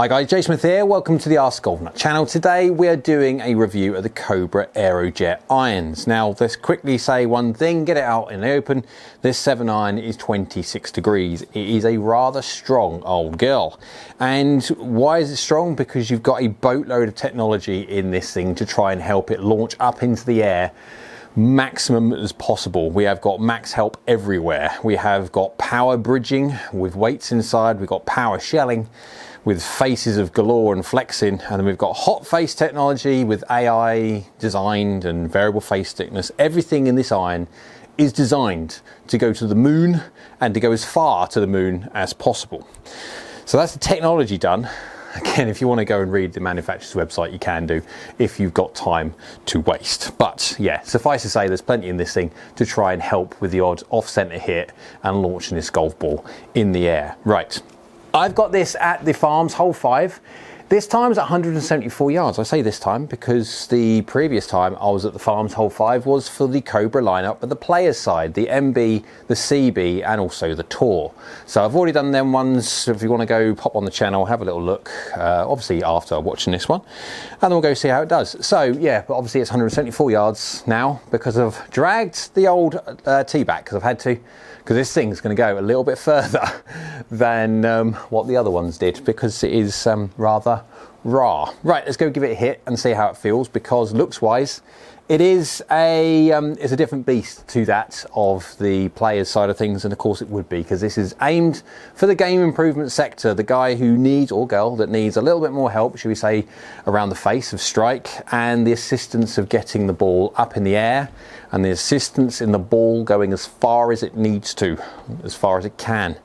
Hi guys, Jay Smith here. Welcome to the AskGolfNut channel. Today we are doing a review of the Cobra AEROJET Irons. Now let's quickly say one thing, get it out in the open. This 7 iron is 26 degrees. It is a rather strong old girl. And why is it strong? Because you've got a boatload of technology in this thing to try and help it launch up into the air maximum as possible. We have got max help everywhere. We have got power bridging with weights inside. We've got power shelling with faces of galore and flexing, and then we've got hot face technology with AI designed and variable face thickness. Everything in this iron is designed to go to the moon and to go as far to the moon as possible. So that's the technology done. Again, if you want to go and read the manufacturer's website, you can do if you've got time to waste. But yeah, suffice to say, there's plenty in this thing to try and help with the odd off-center hit and launching this golf ball in the air. Right, I've got this at the Farms hole 5. This time is 174 yards. I say this time because the previous time I was at the Farms hole 5 was for the Cobra lineup, but the players side, the MB, the CB, and also the Tour. So I've already done them ones. If you want to go pop on the channel, have a little look, obviously after watching this one, and then we'll go see how it does. So yeah, but obviously it's 174 yards now because I've dragged the old tee back because I've had to, because this thing's going to go a little bit further than what the other ones did, because it is rather raw. Right, let's go give it a hit and see how it feels, because looks wise it is a different beast to that of the players side of things, and of course it would be, because this is aimed for the game improvement sector, the guy who needs, or girl that needs, a little bit more help, should we say, around the face of strike and the assistance of getting the ball up in the air, and the assistance in the ball going as far as it needs to, as far as it can.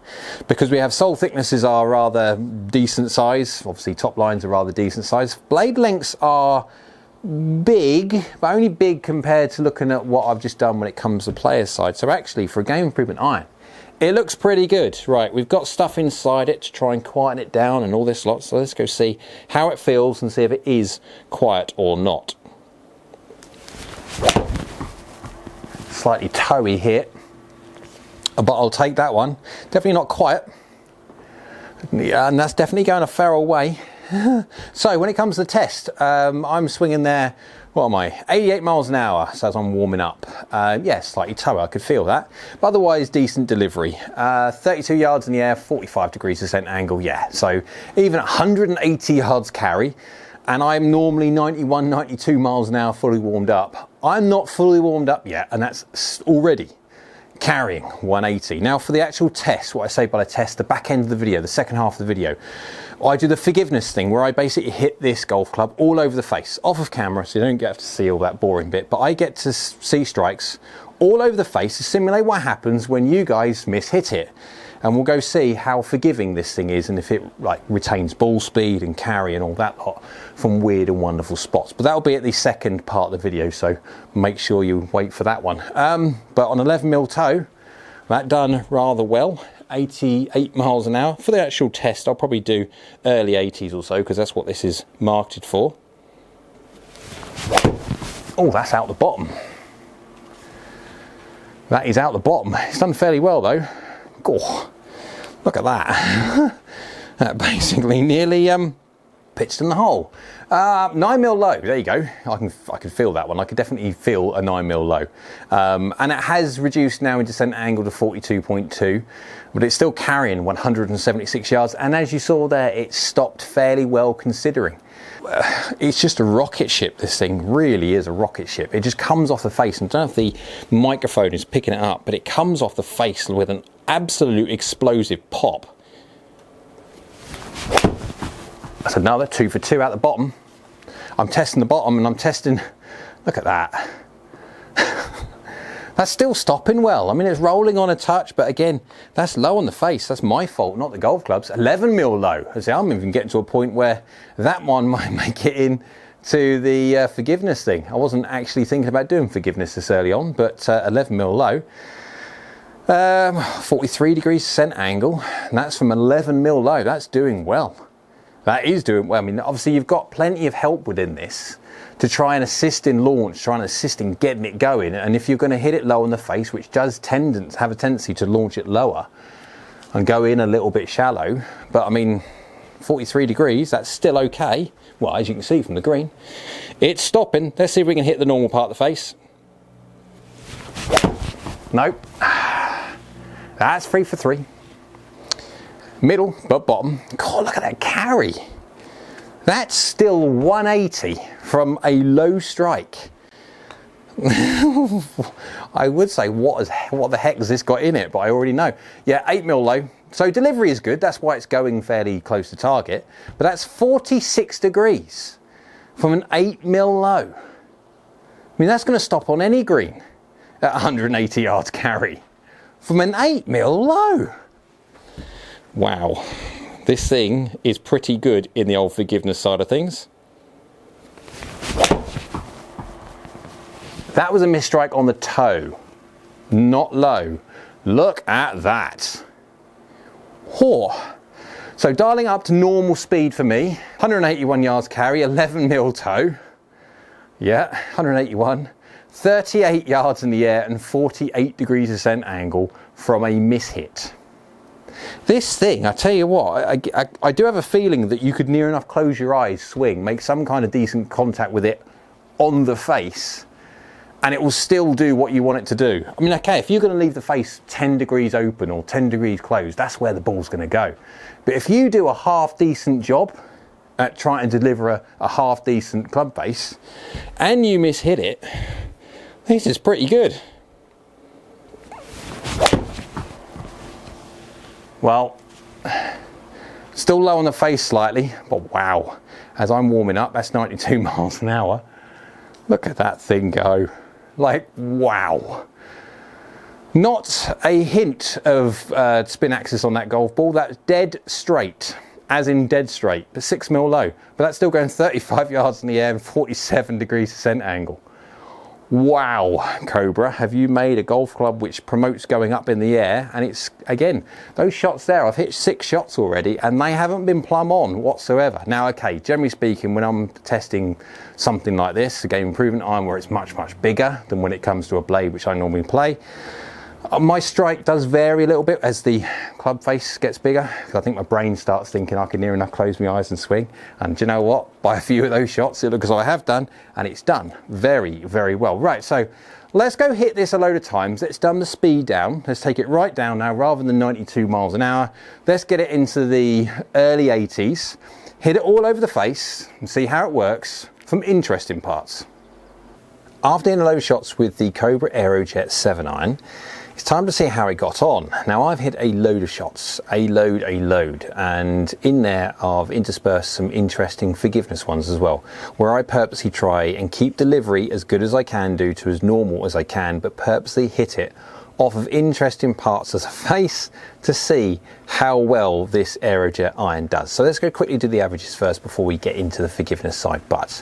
Because we have sole thicknesses are rather decent size, obviously top lines are rather decent size, blade lengths are big, but only big compared to looking at what I've just done when it comes to players side. So actually for a game improvement iron, it looks pretty good. Right, we've got stuff inside it to try and quieten it down and all this lot, so let's go see how it feels and see if it is quiet or not. Slightly toey hit, but I'll take that one. Definitely not quiet, yeah, and that's definitely going a feral way. So when it comes to the test, I'm swinging there, what am I, 88 miles an hour, so as I'm warming up. Yeah, slightly toey, I could feel that, but otherwise decent delivery. 32 yards in the air, 45 degrees descent angle, yeah, so even 180 yards carry, and I'm normally 91, 92 miles an hour fully warmed up. I'm not fully warmed up yet, and that's already carrying 180. Now for the actual test, what I say by the test, the back end of the video, the second half of the video, I do the forgiveness thing where I basically hit this golf club all over the face, off of camera, so you don't get to see all that boring bit, but I get to see strikes all over the face to simulate what happens when you guys miss-hit it. And we'll go see how forgiving this thing is, and if it like retains ball speed and carry and all that lot from weird and wonderful spots. But that'll be at the second part of the video, so make sure you wait for that one. But on 11mm toe, that done rather well. 88 miles an hour. For the actual test, I'll probably do early 80s or so, because that's what this is marketed for. Oh, that's out the bottom. That is out the bottom. It's done fairly well though. Oh, look at that. That basically nearly pitched in the hole. 9mm low, there you go. I can feel that one. I could definitely feel a 9mm low. And it has reduced now in descent angle to 42.2, but it's still carrying 176 yards. And as you saw there, it stopped fairly well considering. It's just a rocket ship, this thing really is a rocket ship. It just comes off the face, and I don't know if the microphone is picking it up, but it comes off the face with an absolute explosive pop. That's another 2 for 2 out the bottom. I'm testing the bottom, and I'm testing, look at that. That's still stopping well. I mean, it's rolling on a touch, but again, that's low on the face. That's my fault, not the golf club's. 11mm low. I say, I'm even getting to a point where that one might make it in to the forgiveness thing. I wasn't actually thinking about doing forgiveness this early on, but 11mm low. 43 degrees descent angle, and that's from 11mm low. That's doing well. That is doing well. I mean, obviously you've got plenty of help within this to try and assist in launch, try and assist in getting it going. And if you're going to hit it low in the face, which does have a tendency to launch it lower and go in a little bit shallow, but I mean, 43 degrees, that's still okay. Well, as you can see from the green, it's stopping. Let's see if we can hit the normal part of the face. Nope. That's 3 for 3. Middle, but bottom. God, look at that carry. That's still 180 from a low strike. I would say, what the heck has this got in it? But I already know. Yeah, 8mm low. So delivery is good. That's why it's going fairly close to target. But that's 46 degrees from an 8mm low. I mean, that's going to stop on any green at 180 yards carry from an 8mm low. Wow. This thing is pretty good in the old forgiveness side of things. That was a misstrike on the toe, not low. Look at that. Whoa. So dialing up to normal speed for me, 181 yards carry, 11mm toe. Yeah, 181. 38 yards in the air and 48 degrees ascent angle from a mishit. This thing, I tell you what, I do have a feeling that you could near enough close your eyes, swing, make some kind of decent contact with it on the face, and it will still do what you want it to do. I mean, okay, if you're going to leave the face 10 degrees open or 10 degrees closed, that's where the ball's going to go. But if you do a half decent job at trying to deliver a half decent club face, and you mishit it, this is pretty good. Well, still low on the face slightly, but wow, as I'm warming up, that's 92 miles an hour. Look at that thing go. Like, wow. Not a hint of spin axis on that golf ball. That's dead straight, as in dead straight, but 6mm low. But that's still going 35 yards in the air and 47 degrees ascent angle. Wow, Cobra, have you made a golf club which promotes going up in the air? And it's, again, those shots there, I've hit 6 shots already and they haven't been plumb on whatsoever. Now, okay, generally speaking, when I'm testing something like this, a game improvement iron where it's much, much bigger than when it comes to a blade, which I normally play, my strike does vary a little bit as the club face gets bigger, because I think my brain starts thinking I can near enough close my eyes and swing. And do you know what? By a few of those shots, it looks as I have done, and it's done very, very well. Right, so let's go hit this a load of times. Let's dumb the speed down. Let's take it right down now, rather than 92 miles an hour. Let's get it into the early 80s. Hit it all over the face and see how it works from interesting parts. After hitting a load of shots with the Cobra AEROJET 7-iron, it's time to see how it got on. Now, I've hit a load of shots, a load, and in there I've interspersed some interesting forgiveness ones as well, where I purposely try and keep delivery as good as I can do to as normal as I can, but purposely hit it off of interesting parts of the face to see how well this AEROJET iron does. So let's go quickly do the averages first before we get into the forgiveness side. But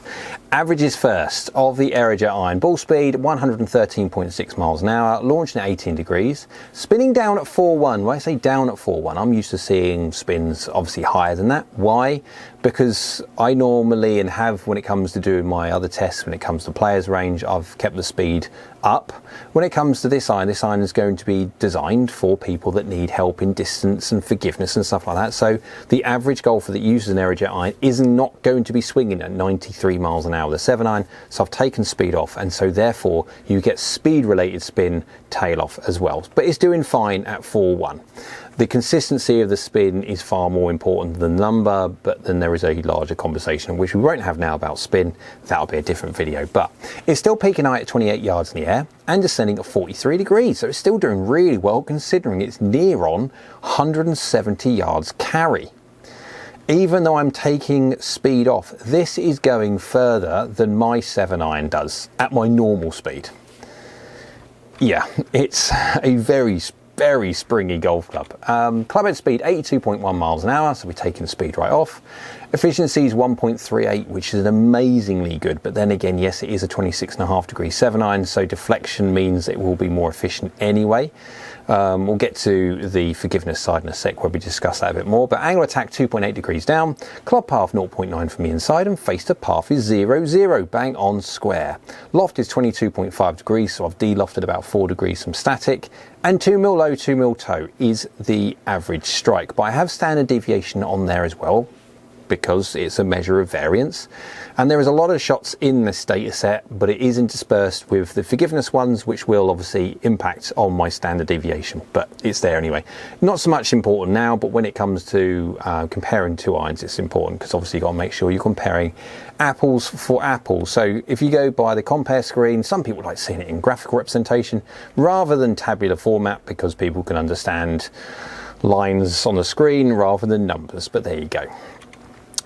averages first of the AEROJET iron. Ball speed 113.6 miles an hour, launching at 18 degrees, spinning down at 4.1. When I say down at 4.1, I'm used to seeing spins obviously higher than that. Why? Because I normally, and have when it comes to doing my other tests, when it comes to players range, I've kept the speed up. When it comes to this iron is going to be designed for people that need help in distance and forgiveness and stuff like that. So the average golfer that uses an AEROJET iron is not going to be swinging at 93 miles an hour with a 7-iron. So I've taken speed off, and so therefore you get speed related spin tail off as well. But it's doing fine at 4.1. The consistency of the spin is far more important than the number, but then there is a larger conversation, which we won't have now about spin. That'll be a different video, but it's still peaking out at 28 yards in the air and descending at 43 degrees. So it's still doing really well considering it's near on 170 yards carry. Even though I'm taking speed off, this is going further than my 7-iron does at my normal speed. Yeah, it's a very springy golf club. Club head speed 82.1 miles an hour, so we're taking speed right off. Efficiency is 1.38, which is amazingly good, but then again, yes, it is a 26.5 degree 7-iron, so deflection means it will be more efficient anyway. We'll get to the forgiveness side in a sec where we discuss that a bit more, but angle attack 2.8 degrees down, club path 0.9 from the inside, and face to path is 0.0, bang on square. Loft is 22.5 degrees, so I've de-lofted about 4 degrees from static, and 2mm low, 2mm toe is the average strike, but I have standard deviation on there as well, because it's a measure of variance. And there is a lot of shots in this data set, but it is interspersed with the forgiveness ones, which will obviously impact on my standard deviation, but it's there anyway. Not so much important now, but when it comes to comparing two irons, it's important, because obviously you've got to make sure you're comparing apples for apples. So if you go by the compare screen, some people like seeing it in graphical representation rather than tabular format, because people can understand lines on the screen rather than numbers, but there you go.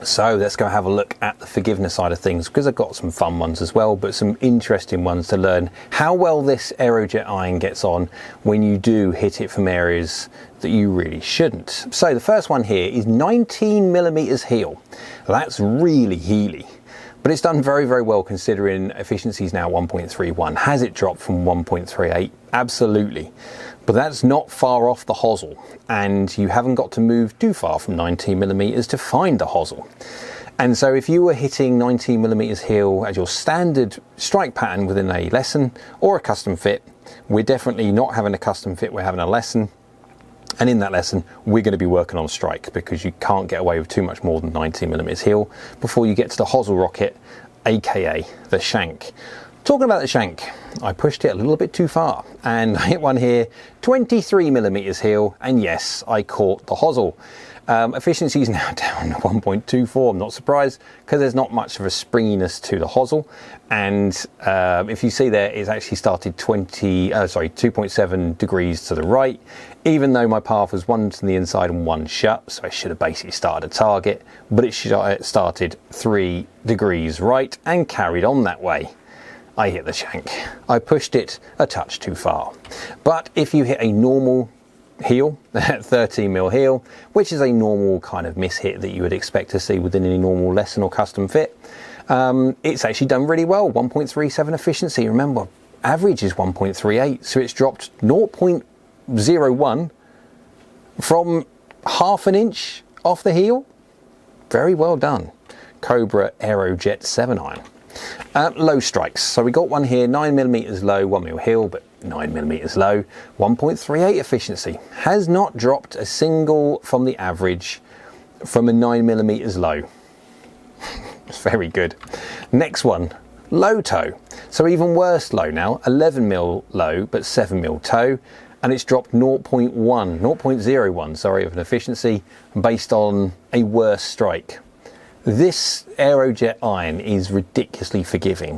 So let's go have a look at the forgiveness side of things, because I've got some fun ones as well, but some interesting ones to learn how well this AEROJET iron gets on when you do hit it from areas that you really shouldn't. So the first one here is 19 millimeters heel. That's really heely, but it's done very, very well considering efficiency is now 1.31. Has it dropped from 1.38? Absolutely. But that's not far off the hosel, and you haven't got to move too far from 19 millimeters to find the hosel. And so if you were hitting 19 millimeters heel as your standard strike pattern within a lesson or a custom fit, we're definitely not having a custom fit, we're having a lesson. And in that lesson, we're going to be working on strike, because you can't get away with too much more than 19 millimeters heel before you get to the hosel rocket, aka the shank. Talking about the shank, I pushed it a little bit too far and I hit one here, 23 millimeters heel, and yes, I caught the hosel. Efficiency is now down to 1.24. I'm not surprised, because there's not much of a springiness to the hosel. And if you see there, it's actually started 2.7 degrees to the right, even though my path was one to the inside and one shut. So I should have basically started a target, but it started 3 degrees right and carried on that way. I hit the shank. I pushed it a touch too far. But if you hit a normal heel, 13 mil heel, which is a normal kind of miss hit that you would expect to see within any normal lesson or custom fit, it's actually done really well. 1.37 efficiency. Remember, average is 1.38, so it's dropped 0.01 from half an inch off the heel. Very well done. Cobra AEROJET 7 iron. Low strikes. So we got one here, 9 millimeters low, 1 mil heel, but 9 millimeters low, 1.38 efficiency. Has not dropped a single from the average from a 9 millimeters low. It's very good. Next one, low toe. So even worse low now, 11 mil low, but 7 mil toe. And it's dropped 0.01, sorry, of an efficiency based on a worse strike. This AEROJET iron is ridiculously forgiving.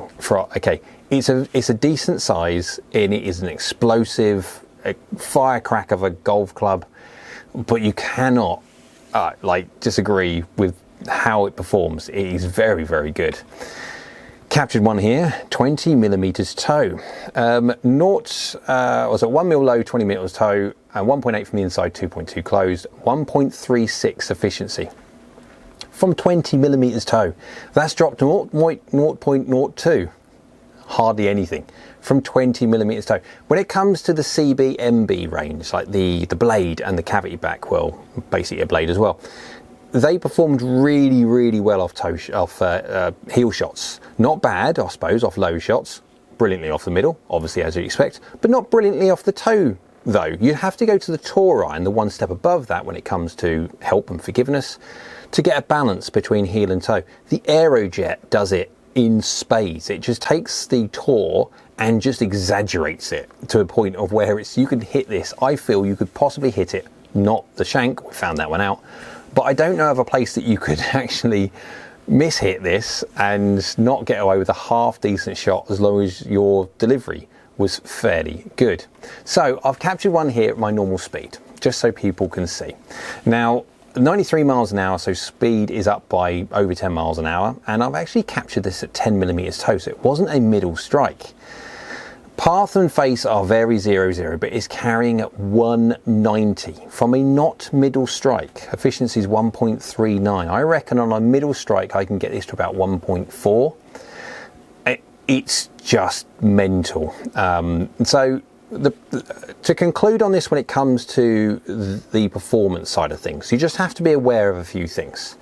It's a decent size, and it is an explosive firecracker of a golf club, but you cannot disagree with how it performs. It is very, very good. Captured one here, 20 millimeters toe. 1 mil low, 20 millimeters toe, and 1.8 from the inside, 2.2 closed, 1.36 efficiency. From 20 millimeters toe, that's dropped to 0.02, hardly anything from 20 millimeters toe. When it comes to the CB MB range, like the blade and the cavity back, well, basically a blade as well, they performed really, really well off heel shots. Not bad, I suppose, off low shots. Brilliantly off the middle, obviously, as you expect, but not brilliantly off the toe, though. You have to go to the tour iron, the one step above that when it comes to help and forgiveness, to get a balance between heel and toe. The AEROJET does it in spades. It just takes the tour and just exaggerates it to a point of where you could hit this. I feel you could possibly hit it, not the shank, we found that one out, but I don't know of a place that you could actually miss-hit this and not get away with a half decent shot, as long as your delivery was fairly good. So I've captured one here at my normal speed, just so people can see. Now, 93 miles an hour, so speed is up by over 10 miles an hour, and I've actually captured this at 10 millimeters toe, so it wasn't a middle strike. Path and face are very 0-0, but it's carrying at 190 from a not middle strike. Efficiency is 1.39. I reckon on a middle strike I can get this to about 1.4. It's just mental. To conclude on this, when it comes to the performance side of things, you just have to be aware of a few things.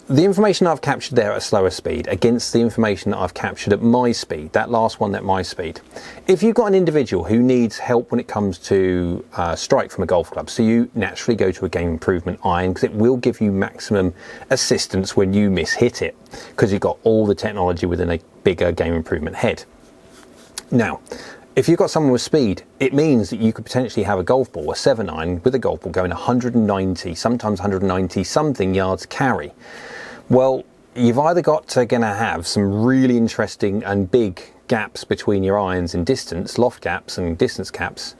The information I've captured there at a slower speed against the information that I've captured at my speed, that last one at my speed. If you've got an individual who needs help when it comes to strike from a golf club, so you naturally go to a game improvement iron because it will give you maximum assistance when you miss-hit it, because you've got all the technology within a bigger game improvement head. Now, if you've got someone with speed, it means that you could potentially have a golf ball, a 7-iron with a golf ball going 190, sometimes 190 something yards carry. Well, you've either got to gonna have some really interesting and big gaps between your irons in distance, loft gaps and distance caps,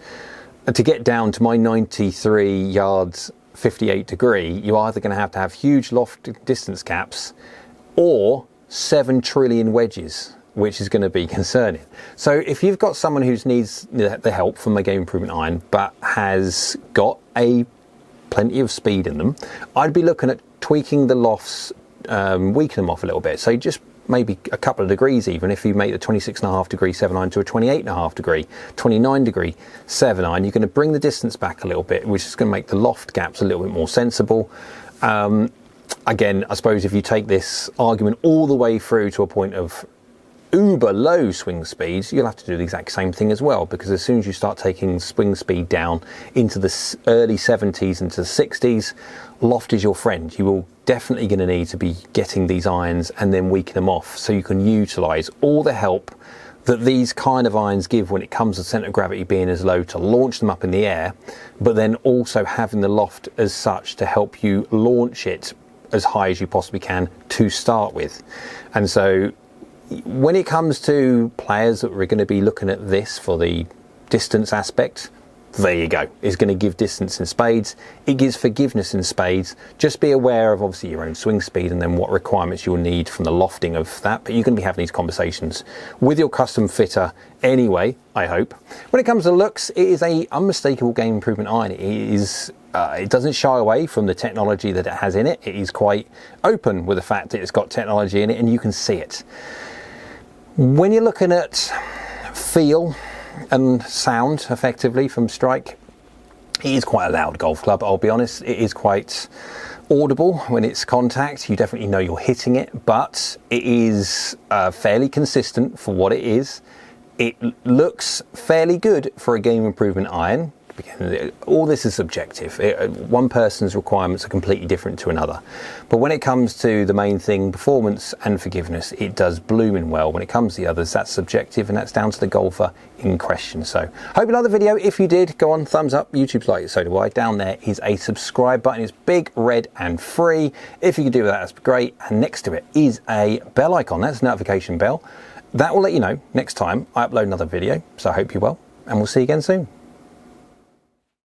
and to get down to my 93 yards 58 degree, you're either gonna have to have huge loft distance caps or 7 trillion wedges, which is going to be concerning. So if you've got someone who needs the help from a game improvement iron but has got plenty of speed in them, I'd be looking at tweaking the lofts, weaken them off a little bit. So just maybe a couple of degrees, even if you make the 26.5 degree 7-iron to a 28.5 degree, 29 degree 7-iron, you're going to bring the distance back a little bit, which is going to make the loft gaps a little bit more sensible. Again, I suppose if you take this argument all the way through to a point of uber low swing speeds, you'll have to do the exact same thing as well, because as soon as you start taking swing speed down into the early 70s into the 60s, loft is your friend. You will definitely going to need to be getting these irons and then weaken them off so you can utilize all the help that these kind of irons give when it comes to center of gravity being as low to launch them up in the air, but then also having the loft as such to help you launch it as high as you possibly can to start with. And so when it comes to players that are going to be looking at this for the distance aspect, there you go. It's going to give distance in spades. It gives forgiveness in spades. Just be aware of obviously your own swing speed and then what requirements you'll need from the lofting of that. But you're going to be having these conversations with your custom fitter anyway, I hope. When it comes to looks, it is a unmistakable game improvement iron. It is. It doesn't shy away from the technology that it has in it. It is quite open with the fact that it's got technology in it and you can see it. When you're looking at feel and sound effectively from strike, it is quite a loud golf club, I'll be honest. It is quite audible when it's contact. You definitely know you're hitting it, but it is fairly consistent for what it is. It looks fairly good for a game improvement iron. All this is subjective. One person's requirements are completely different to another. But when it comes to the main thing, performance and forgiveness, it does blooming well. When it comes to the others, that's subjective and that's down to the golfer in question. So hope you liked the video. If you did, go on, thumbs up. YouTube's like it, so do I. Down there is a subscribe button. It's big, red and free. If you could do that, that's great. And next to it is a bell icon. That's a notification bell. That will let you know next time I upload another video. So I hope you're well and we'll see you again soon.